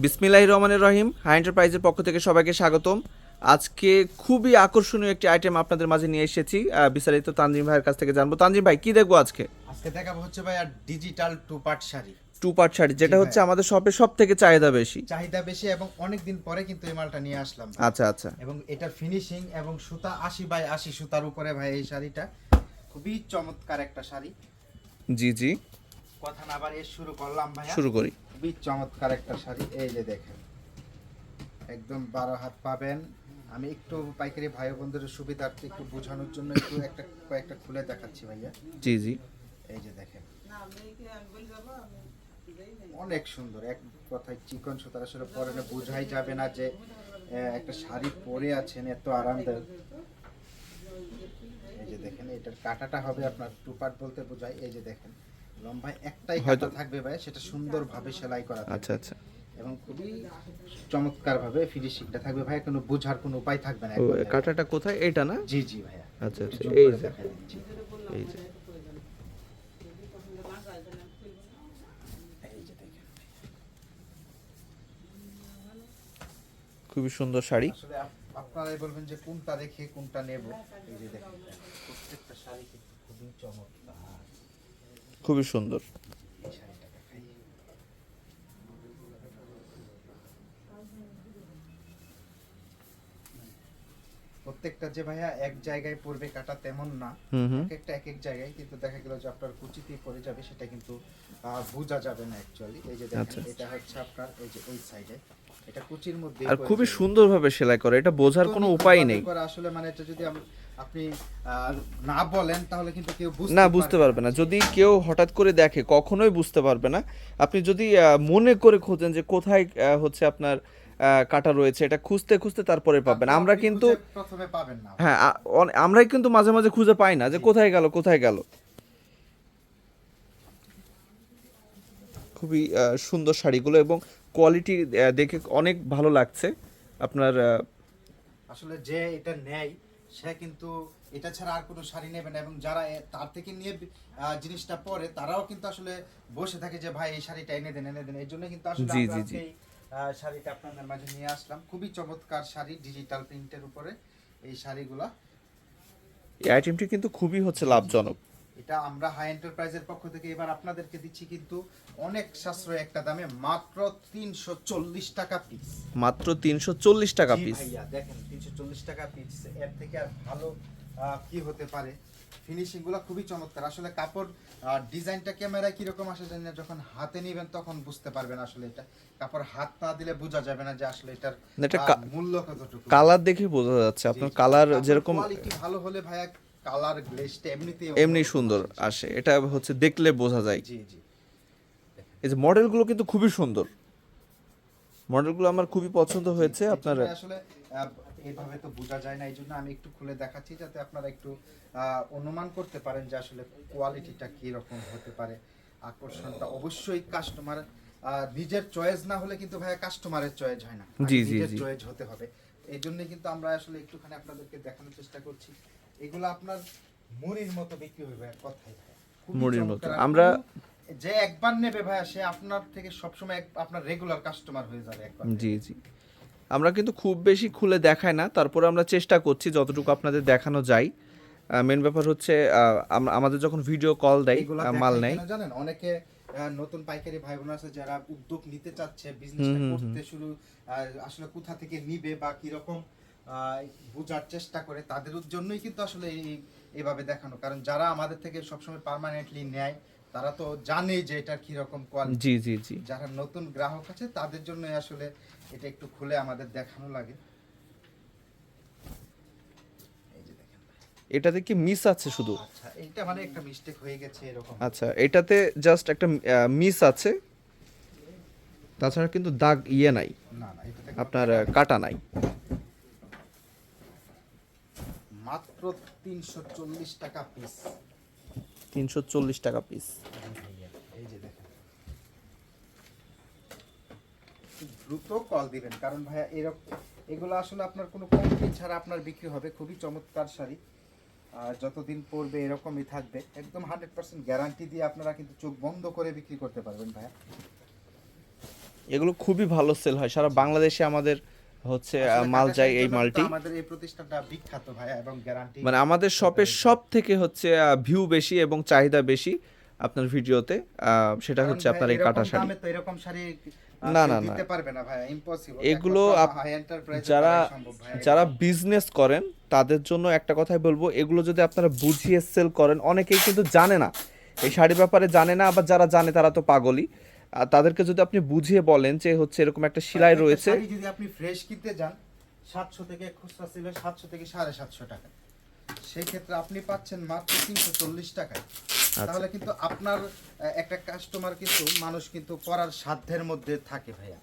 বিসমিল্লাহির রহমানির রহিম। হাই এন্টারপ্রাইজের পক্ষ থেকে সবাইকে স্বাগতম। আজকে খুবই আকর্ষণীয় একটি আইটেম আপনাদের মাঝে নিয়ে এসেছি। বিস্তারিত তানজিম ভাইয়ের কাছ থেকে জানবো। তানজিম ভাই, কি দেখবো আজকে? আজকে দেখাবো হচ্ছে ভাই আর digital two part sari. Two part sari, জি যেটা ভাই, হচ্ছে আমাদের শপে সব থেকে চাহিদা বেশি। চাহিদা বেশি এবং অনেক দিন পরে কিন্তু এই মালটা নিয়ে আসলাম ভাই। আচ্ছা আচ্ছা। এবং এটার ফিনিশিং এবং সুতা 80/80 সুতার উপরে ভাই এই শাড়িটা খুবই চমৎকার একটা শাড়ি। জি জি, কথা না বাড়িয়ে শুরু করলাম ভাই। শুরু করি। খুবই চমৎকার একটা শাড়ি, এই যে দেখেন একদম 12 হাত পাবেন। আমি একটু পাইকারি ভাই বন্ধুদের সুবিধার্থে একটু বোঝানোর জন্য একটু কয়েকটা খুলে দেখাচ্ছি ভাইয়া। জি জি, এই যে দেখেন অনেক সুন্দর, এক কথায় চিকন সুতার, আসলে পরে বোঝাই যাবে না যে একটা শাড়ি পরে আছেন, এত আরামদায়ক। এই যে দেখেন এটার কাটাটা হবে আপনার টু পার্ট বলতে বোঝায়। এই যে দেখেন লম্বায় একটাই কাটা থাকবে ভাই, সেটা সুন্দরভাবে সেলাই করা থাকবে। আচ্ছা আচ্ছা। এবং খুবই চমৎকার ভাবে ফিনিশিংটা থাকবে ভাই, কোনো বোঝার কোনো উপায় থাকবে না। কাটাটা কোথায়? এটা না? জি জি ভাইয়া। আচ্ছা আচ্ছা, জুম এই করে যে, দেখাই দিচ্ছি। এই যে, এই যে দেখেন খুবই সুন্দর শাড়ি। আসলে আপনারাই বলবেন যে কোনটা রেখে কোনটা নেব। এই যে দেখেন প্রত্যেকটা শাড়ি কিন্তু খুবই চমৎকার। খুবই সুন্দর। এই শাড়িটা দেখাই, প্রত্যেকটা যে ভাইয়া এক জায়গায় পড়বে কাটা তেমন না, হুম হুম। এক এক জায়গায়, কিন্তু দেখা গেল যে আপনার কুচিতে পড়ে যাবে, সেটা কিন্তু বোঝা যাবে না অ্যাকচুয়ালি। এই যে আচ্ছা। দেখেন এটা হচ্ছে আপনার এই যে এই সাইডে, এটা কুচির মধ্যে আর খুবই সুন্দরভাবে সেলাই করে, এটা বোঝার কোনো উপায় নেই। আসলে মানে এটা যদি আপনি না বলেন তাহলে কিন্তু কেউ না, বুঝতে পারবে না। যদি কেউ হঠাৎ করে দেখে কখনোই বুঝতে পারবে না। আপনি যদি মনে করে খোঁজেন যে কোথায় হচ্ছে আপনার কাটা রয়েছে, এটা খুঁজতে খুঁজতে তারপরে পাবেন। আমরা আপনি কিন্তু খুঁজে প্রথমে পাবেন না। হ্যাঁ, আমরাই কিন্তু মাঝে মাঝে খুঁজে পাই না যে কোথায় গেল কোথায় গেল। খুবই সুন্দর শাড়িগুলো এবং কোয়ালিটি দেখে অনেক ভালো লাগছে আপনার। আসলে যে এটা নেয় সে কিন্তু এটা ছাড়া আর কোনো শাড়ি নেবে না, এবং যারা তার থেকে নিয়ে জিনিসটা পরে তারাও কিন্তু আসলে বসে থাকে যে ভাই এই শাড়িটা এনে দেন এনে দেন। এই জন্য কিন্তু আসলে জি আমরা জি জি, আজকে এই শাড়িটা আপনাদের মাঝে নিয়ে আসলাম। খুবই চমৎকার শাড়ি, ডিজিটাল প্রিন্টের উপরে এই শাড়িগুলা। এই আইটেমটি কিন্তু খুবই হচ্ছে লাভজনক। এটা আমরা হাই এন্টারপ্রাইজের পক্ষ থেকে এবার আপনাদেরকে দিচ্ছি কিন্তু অনেক সাশ্রয় একটা দামে, মাত্র 340 টাকা পিস। মাত্র 340 টাকা জি পিস। ভাইয়া দেখেন 340 টাকা পিস, এর থেকে আর ভালো কি হতে পারে। ফিনিশিং গুলো খুবই চমৎকার। আসলে কাপড় ডিজাইনটা ক্যামেরায় কিরকম আসে জানি না, যখন হাতে নেবেন তখন বুঝতে পারবেন। আসলে এটা কাপড় হাত না দিলে বোঝা যাবে না যে আসলে এটার এটা মূল্য কতটুকু। কালার দেখে বোঝা যাচ্ছে আপনার কালার যেরকম কোয়ালিটি ভালো হলে ভাইয়া কালার গ্লেজটা এমনিতেই এমনি সুন্দর আসে, এটা হচ্ছে দেখলে বোঝা যায়। জি জি। এই যে মডেলগুলো কিন্তু খুবই সুন্দর, মডেলগুলো আমার খুবই পছন্দ হয়েছে আপনার। আসলে এইভাবে তো বোঝা যায় না, এই জন্য আমি একটু খুলে দেখাচ্ছি যাতে আপনারা একটু অনুমান করতে পারেন যে আসলে কোয়ালিটিটা কি রকম হতে পারে। আকর্ষণটা অবশ্যই কাস্টমার নিজের চয়েস না হলে কিন্তু ভাইয়া কাস্টমারের চয়েস হয় না, জি জি নিজের জি, চয়েস হতে হবে। এই জন্য কিন্তু আমরা আসলে একটুখানি আপনাদেরকে দেখানোর চেষ্টা করছি। এগুলো আপনার মুড়ির মতো বিক্রি হবে এক কথায় ভাইয়া, খুবই মুড়ির মতো। চমৎকার। আমরা যে একবার নেবে ভাইয়া সে আপনার থেকে সবসময় আপনার রেগুলার কাস্টমার হয়ে যাবে একবার। জি জি, আমরা কিন্তু খুব বেশি খুলে দেখাই না, তারপরে আমরা চেষ্টা করছি যতটুকু আপনাদের দেখানো যায়। মেন ব্যাপার হচ্ছে আমাদের যখন ভিডিও কল দেয়, এইগুলা মাল দেখাই নেয়। কেন জানেন, অনেকে নতুন পাইকারি ভাই বোন আছে যারা উদ্যোগ নিতে চাচ্ছে, বিজনেসটা করতে শুরু, আসলে কোথা থেকে নিবে বা কি রকম বোঝার চেষ্টা করে, তাদের জন্যই কিন্তু আসলে এইভাবে দেখানো। কারণ যারা আমাদের থেকে সবসময় পার্মানেন্টলি নেয় তারা তো জানে যে এটা কি রকম কোয়ালিটি। জি জি জি, যারা নতুন গ্রাহক আছে তাদের জন্যই আসলে এটা একটু খুলে আমাদের দেখানো লাগে। এই যে দেখেন, এটাতে কি মিস আছে শুধু? আচ্ছা এইটা মানে একটা মিস্টেক হয়ে গেছে এরকম। আচ্ছা, এটাতে জাস্ট একটা মিস আছে, তাছাড়া কিন্তু দাগ নাই, না না, এটাতে আপনার কাটা নাই। মাত্র 340 টাকা পিস। 340 টাকা পিস। এই যে দেখেন, দ্রুত কল দিবেন কারণ ভাইয়া এরকম এগুলো আসলে আপনার কোনো কমপ্লেন ছাড়া আপনার বিক্রি হবে। খুবই চমৎকার শাড়ি, আর যতদিন পরবে এরকমই থাকবে, একদম 100% গ্যারান্টি দিয়ে আপনারা কিন্তু চোখ বন্ধ করে বিক্রি করতে পারবেন ভাইয়া। এগুলো খুবই ভালো সেল হয়, সারা বাংলাদেশে আমাদের হচ্ছে আসলে মাল কাটা যায় শাড়ির এই জন্য কিন্তু মালটি। আমাদের এই প্রতিষ্ঠানটা বিখ্যাত ভাইয়া, এবং গ্যারান্টি মানে আমাদের শপের সব থেকে হচ্ছে ভিউ বেশি এবং চাহিদা বেশি আপনার ভিডিওতে, সেটা কারণ হচ্ছে ভাই আপনার এই এরকম কাটা শাড়ি। দামে তো এরকম শাড়ি না কেউ না না, দিতে পারবে না ভাইয়া, ইম্পসিবল। এগুলো হাই এন্টারপ্রাইজ যারা সম্ভব ভাই যারা এগুলো। বিজনেস করেন তাদের জন্য একটা কথাই বলবো, এগুলো যদি আপনারা বুঝিয়ে সেল করেন, অনেকেই কিন্তু জানে না এই শাড়ির ব্যাপারে, জানে না, আবার যারা জানে তারা তো পাগলই। আর তাদেরকে যদি আপনি বুঝিয়ে বলেন যে হচ্ছে এরকম একটা সেলাই একটা রয়েছে, শাড়ি যদি আপনি ফ্রেশ কিনতে যান 700 থেকে, খুচরা ছিল 700 থেকে 750 টাকা, সেই ক্ষেত্রে আপনি পাচ্ছেন মাত্র 340 টাকায়। তাহলে কিন্তু আপনার একটা কাস্টমার কিন্তু মানুষ কিন্তু পরার সাধ্যের মধ্যে থাকে ভাইয়া।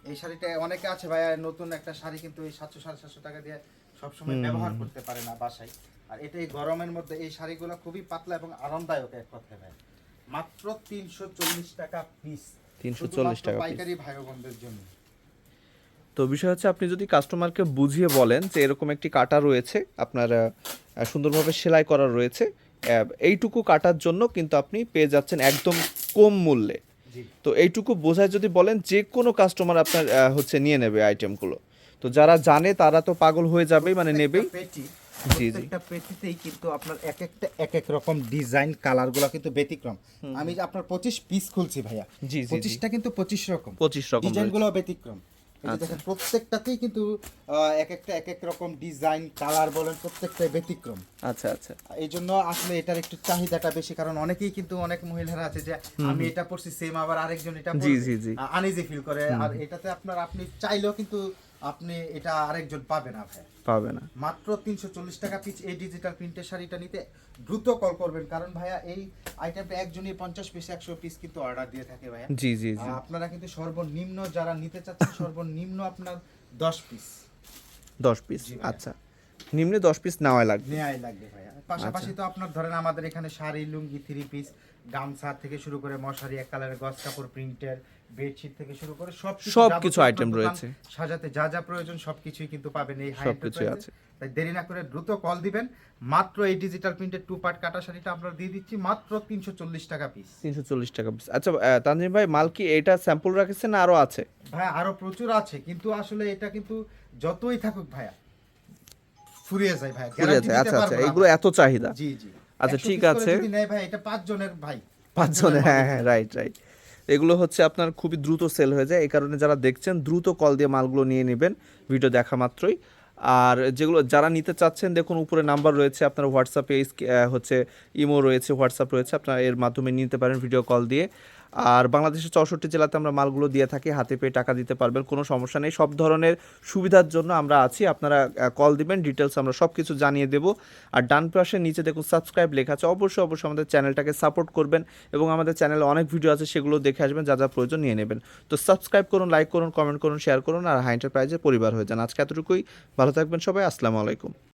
এই শাড়িটা অনেকে আছে ভাইয়া, নতুন একটা শাড়ি কিন্তু এই 700 750 টাকা দিয়ে সবসময় ব্যবহার করতে পারে না বাসায়। আর এটা এই গরমের মধ্যে এই শাড়িগুলো খুবই পাতলা এবং আরামদায়ক এক কথায় ভাই। মাত্র 340 টাকা পিস, 340 টাকা piece। পাইকারি ভাই বোনদের জন্য। তো বিষয় হচ্ছে আপনি যদি কাস্টমারকে বুঝিয়ে বলেন যে এরকম একটি কাটা রয়েছে আপনার, সুন্দরভাবে সেলাই করা রয়েছে, এইটুকু কাটার জন্য কিন্তু আপনি পেয়ে যাচ্ছেন একদম কম মূল্যে। জি। তো এইটুকু বোঝায় যদি বলেন, যে কোনো কাস্টমার আপনার হচ্ছে নিয়ে নেবে আইটেমগুলো। তো যারা জানে তারা তো পাগল হয়ে যাবেই, মানে নেবেই। পেটি, জি জি প্রত্যেকটা পেটিতেই কিন্তু আপনার এক একটা এক এক রকম ডিজাইন, কালারগুলো কিন্তু ব্যতিক্রম। আমি যে আপনার 25 পিস খুলছি ভাইয়া, জি জি জি 25টা কিন্তু 25 রকম, 25 রকম ডিজাইনগুলো ব্যতিক্রম। এই যে আচ্ছা। দেখেন প্রত্যেকটাতেই কিন্তু এক একটা এক এক রকম ডিজাইন, কালার বলেন প্রত্যেকটাই ব্যতিক্রম। আচ্ছা আচ্ছা। এই জন্য আসলে এটার একটু চাহিদাটা বেশি, কারণ অনেকেই কিন্তু, অনেক মহিলারা আছে যে আমি এটা পরছি সেম আবার আরেকজন এটা জি জি জি। আনইজি ফিল করে। আর এটাতে আপনি চাইলেও কিন্তু আপনি এটা আরেকজন পাবে না ভাই, পাবে না। মাত্র 340 টাকা পিস। এই ডিজিটাল প্রিন্টের শাড়িটা নিতে দ্রুত কল করবেন, কারণ ভাইয়া এই আইটেমটা একজনই 50 পিস 100 পিস কিন্তু অর্ডার দিয়ে থাকে ভাইয়া। জি জি জি। আপনারা কিন্তু সর্বনিম্ন যারা নিতে চাচ্ছেন সর্বনিম্ন আপনার 10 পিস 10 পিস, জি ভাইয়া। আচ্ছা, নিম্নে 10 পিস নেওয়াই লাগবে। নেয়াই লাগবে ভাইয়া। পাশাপাশি তো আপনার ধরেন আমাদের এখানে শাড়ি, লুঙ্গি, 3 পিস, গামছা থেকে শুরু করে মশারি, এক কালারের গজ কাপড়, প্রিন্টের বেডশিট থেকে শুরু করে সবকিছু যাবতীয় আইটেম আপনার দোকান রয়েছে। সাজাতে যা যা প্রয়োজন সবকিছুই কিন্তু পাবেন এই হাই সবকিছুই এন্টারপ্রাইজে। আছে। তাই দেরি না করে দ্রুত কল দিবেন। মাত্র এই ডিজিটাল প্রিন্টের 2 পার্ট কাটা শাড়িটা আমরা দিয়ে দিচ্ছি মাত্র 340 টাকা পিস। 340 টাকা পিস। আচ্ছা তানজিম ভাই, মাল কি এটা স্যাম্পল রাখেছেন না আরো আছে? ভাইয়া আরো প্রচুর আছে, কিন্তু আসলে এটা কিন্তু যতই থাকুক ভাইয়া ফুরিয়ে যায় ভাইয়া, ফুরিয়ে গ্যারান্টি যায়। দিতে আচ্ছা আচ্ছা, পারবো না এগুলো ভাই। এত চাহিদা। জি জি। আচ্ছা 100 ঠিক পিস করে আছে। যদি নেয় ভাই, এটা 5 জনের ভাই, 5 জনের, হ্যাঁ হ্যাঁ, মধ্যে। Right right. এগুলো হচ্ছে আপনার খুবই দ্রুত সেল হয়ে যায়, এই কারণে যারা দেখছেন দ্রুত কল দিয়ে মালগুলো নিয়ে নেবেন ভিডিও দেখা মাত্রই। আর যেগুলো যারা নিতে চাচ্ছেন, দেখুন উপরে নাম্বার রয়েছে, আপনার হোয়াটসঅ্যাপে হচ্ছে ইমো রয়েছে, হোয়াটসঅ্যাপ রয়েছে, আপনারা এর মাধ্যমে নিতে পারেন ভিডিও কল দিয়ে। আর বাংলাদেশের 64 জেলাতে আমরা মালগুলো দিয়ে থাকি, হাতে পেয়ে টাকা দিতে পারবেন, কোনো সমস্যা নেই। সব ধরনের সুবিধার জন্য আমরা আছি, আপনারা কল দিবেন, ডিটেলস আমরা সব কিছু জানিয়ে দেবো। আর ডান পাশে নিচে দেখুন সাবস্ক্রাইব লেখা আছে, অবশ্যই অবশ্যই আমাদের চ্যানেলটাকে সাপোর্ট করবেন, এবং আমাদের চ্যানেলে অনেক ভিডিও আছে, সেগুলো দেখে আসবেন, যা যা প্রয়োজন নিয়ে নেবেন। তো সাবস্ক্রাইব করুন, লাইক করুন, কমেন্ট করুন, শেয়ার করুন, আর হাই এন্টারপ্রাইজের পরিবার হয়ে যান। আজকে এতটুকুই, ভালো থাকবেন সবাই, আসসালামু আলাইকুম।